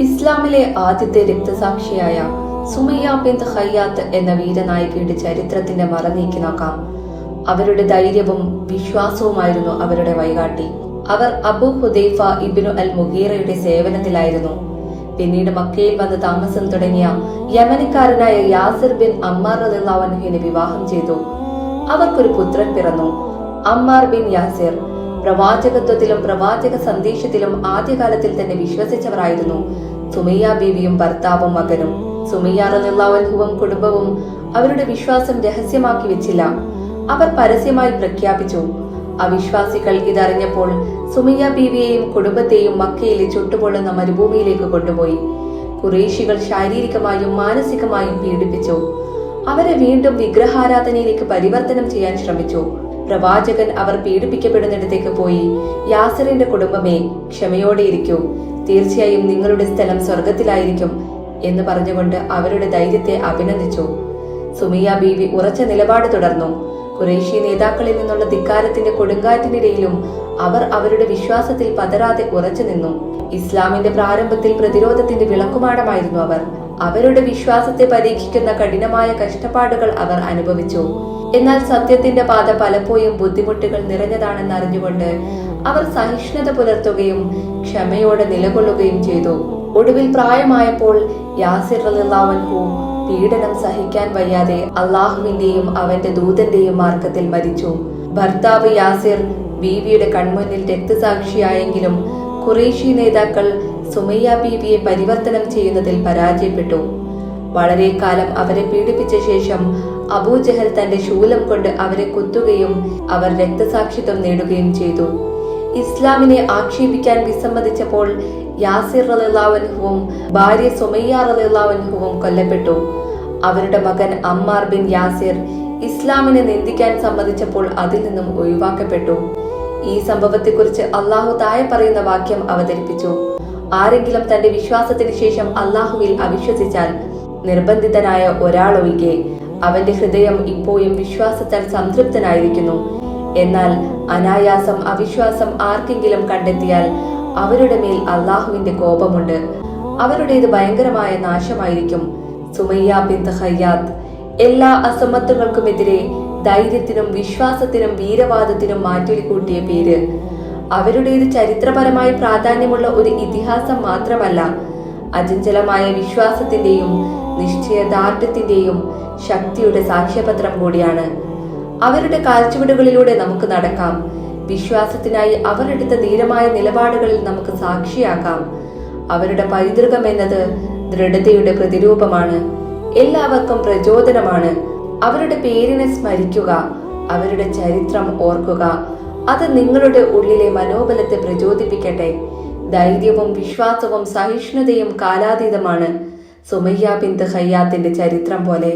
ഇസ്ലാമിലെ ആദ്യത്തെ രക്തസാക്ഷിയായ സുമയ്യ ബിൻത് ഖയ്യാത്ത് എന്ന വീരനായികയുടെ ചരിത്രത്തിന്റെ മറനീക്കി നോക്കാം. അവരുടെ ധൈര്യവും വിശ്വാസവുമായിരുന്നു അവരുടെ വഴികാട്ടി. അവർ അബൂ ഹുദൈഫ ഇബ്നു അൽ മുഗീറയുടെ സേവനത്തിലായിരുന്നു. പിന്നീട് മക്കയിൽ വന്ന് താമസം തുടങ്ങിയ യമനിക്കാരനായ യാസിർ ബിൻ അമ്മാർ റളിയല്ലാഹു അൻഹുവിനെ വിവാഹം ചെയ്തു. അവർക്കൊരു പുത്രൻ പിറന്നു, അമ്മാർ ബിൻ യാസിർ. പ്രവാചകത്വത്തിലും പ്രവാചക സന്ദേശത്തിലും ആദ്യകാലത്തിൽ തന്നെ വിശ്വസിച്ചവരായിരുന്നു സുമയ്യ ബീവിയും ഭർത്താവും മകനും. സുമയ്യ റളിയല്ലാഹു അൻഹുവും കുടുംബവും അവരുടെ വിശ്വാസം രഹസ്യമാക്കി വെച്ചില്ല. അവർ പരസ്യമായി പ്രഖ്യാപിച്ചു. അവിശ്വാസികൾ ഇതറിഞ്ഞപ്പോൾ സുമയ്യ ബീവിയെയും കുടുംബത്തെയും മക്കയിലെ ചുട്ടുപൊള്ളുന്ന മരുഭൂമിയിലേക്ക് കൊണ്ടുപോയി. ഖുറൈശികൾ ശാരീരികമായും മാനസികമായും പീഡിപ്പിച്ചു. അവരെ വീണ്ടും വിഗ്രഹാരാധനയിലേക്ക് പരിവർത്തനം ചെയ്യാൻ ശ്രമിച്ചു. പ്രവാചകൻ അവർ പീഡിപ്പിക്കപ്പെടുന്നിടത്തേക്ക് പോയി, യാസിറിന്റെ കുടുംബമേ, ക്ഷമയോടെ ഇരിക്കൂ, തീർച്ചയായും നിങ്ങളുടെ സ്ഥലം സ്വർഗത്തിലായിരിക്കും എന്ന് പറഞ്ഞുകൊണ്ട് അവരുടെ ധൈര്യത്തെ അഭിനന്ദിച്ചു. സുമയ്യ ബീവി ഉറച്ച നിലപാട് തുടർന്നു. ഖുറൈശി നേതാക്കളിൽ നിന്നുള്ള ധിക്കാരത്തിന്റെ കൊടുങ്കാറ്റിനിടയിലും അവർ അവരുടെ വിശ്വാസത്തിൽ പതരാതെ ഉറച്ചു നിന്നു. ഇസ്ലാമിന്റെ പ്രാരംഭത്തിൽ പ്രതിരോധത്തിന്റെ വിളക്കുമാടമായിരുന്നു അവർ. അവരുടെ വിശ്വാസത്തെ പരീക്ഷിക്കുന്ന കഠിനമായ കഷ്ടപ്പാടുകൾ അവർ അനുഭവിച്ചു. എന്നാൽ സത്യത്തിന്റെ പാത പലപ്പോഴും ബുദ്ധിമുട്ടുകൾ നിറഞ്ഞതാണെന്ന് അറിഞ്ഞുകൊണ്ട് അവർ സഹിഷ്ണുത പുലർത്തുകയും ക്ഷമയോടെ നിലകൊള്ളുകയും ചെയ്തു. ഒടുവിൽ പ്രായമായപ്പോൾ യാസിർ റളിയല്ലാഹു അൻഹു പീഡനം സഹിക്കാൻ വയ്യാതെ അള്ളാഹുവിന്റെയും അവന്റെ ദൂതന്റെയും മാർഗത്തിൽ മരിച്ചു. ഭർത്താവ് യാസിർ ബീവിയുടെ കൺമുന്നിൽ രക്തസാക്ഷിയായെങ്കിലും ഖുറൈശി നേതാക്കൾ സുമയ്യ ബീവിയെ പരിവർത്തനം ചെയ്യുന്നതിൽ പരാജയപ്പെട്ടു. വളരെ കാലം അവരെ പീഡിപ്പിച്ച ശേഷം അബൂജഹൽ തന്റെ ശൂലം കൊണ്ട് അവരെ കുത്തുകയും അവർ രക്തസാക്ഷിത്വം നേടുകയും ചെയ്തു. ഇസ്ലാമിനെ ആക്ഷേപിക്കാൻ വിസമ്മതിച്ചപ്പോൾ യാസിർ റളിയല്ലാഹു അൻഹുവും ഭാര്യ സുമയ്യ റളിയല്ലാഹു അൻഹുവും കൊല്ലപ്പെട്ടു. അവരുടെ മകൻ അമ്മാർ ബിൻ യാസിർ ഇസ്ലാമിനെ നിന്ദിക്കാൻ സമ്മതിച്ചപ്പോൾ അതിൽ നിന്നും ഒഴിവാക്കപ്പെട്ടു. ഈ സംഭവത്തെക്കുറിച്ച് അള്ളാഹു താഴെ പറയുന്ന വാക്യം അവതരിപ്പിച്ചു: ആരെങ്കിലും തന്റെ വിശ്വാസത്തിന് ശേഷം അള്ളാഹുവിൽ അവിശ്വസിച്ചാൽ, നിർബന്ധിതനായ ഒരാളൊഴികെ, അവന്റെ ഹൃദയം ഇപ്പോഴും വിശ്വാസത്താൽ സംതൃപ്തനായിരിക്കുന്നു. എന്നാൽ അനായാസം അവിശ്വാസം ആർക്കെങ്കിലും കണ്ടെത്തിയാൽ അവരുടെ മേൽ അള്ളാഹുവിന്റെ കോപമുണ്ട്. അവരുടേത് ഭയങ്കരമായ നാശമായിരിക്കും. സുമയ്യ ബിൻത് ഖയ്യാത്ത് എല്ലാ അസമത്വങ്ങൾക്കുമെതിരെ ധൈര്യത്തിനും വിശ്വാസത്തിനും വീരവാദത്തിനും മാറ്റൊലി കൂട്ടിയ പേര്. അവരുടേത് ചരിത്രപരമായി പ്രാധാന്യമുള്ള ഒരു ഇതിഹാസം മാത്രമല്ല, അചഞ്ചലമായ വിശ്വാസത്തിന്റെയും നിശ്ചയദാർഢ്യത്തിന്റെയും ശക്തിയുടെ സാക്ഷ്യപത്രം കൂടിയാണ്. അവരുടെ കാൽച്ചുവടുകളിലൂടെ നമുക്ക് നടക്കാം. വിശ്വാസത്തിനായി അവർ എടുത്ത ധീരമായ നിലപാടുകളിൽ നമുക്ക് സാക്ഷിയാകാം. അവരുടെ പൈതൃകം എന്നത് ദൃഢതയുടെ പ്രതിരൂപമാണ്, എല്ലാവർക്കും പ്രചോദനമാണ്. അവരുടെ പേരിനെ സ്മരിക്കുക, അവരുടെ ചരിത്രം ഓർക്കുക. അത് നിങ്ങളുടെ ഉള്ളിലെ മനോബലത്തെ പ്രചോദിപ്പിക്കട്ടെ. ധൈര്യവും വിശ്വാസവും സഹിഷ്ണുതയും കാലാതീതമാണ്, സുമയ്യ ബിൻത് ഖയ്യാത്തിന്റെ ചരിത്രം പോലെ.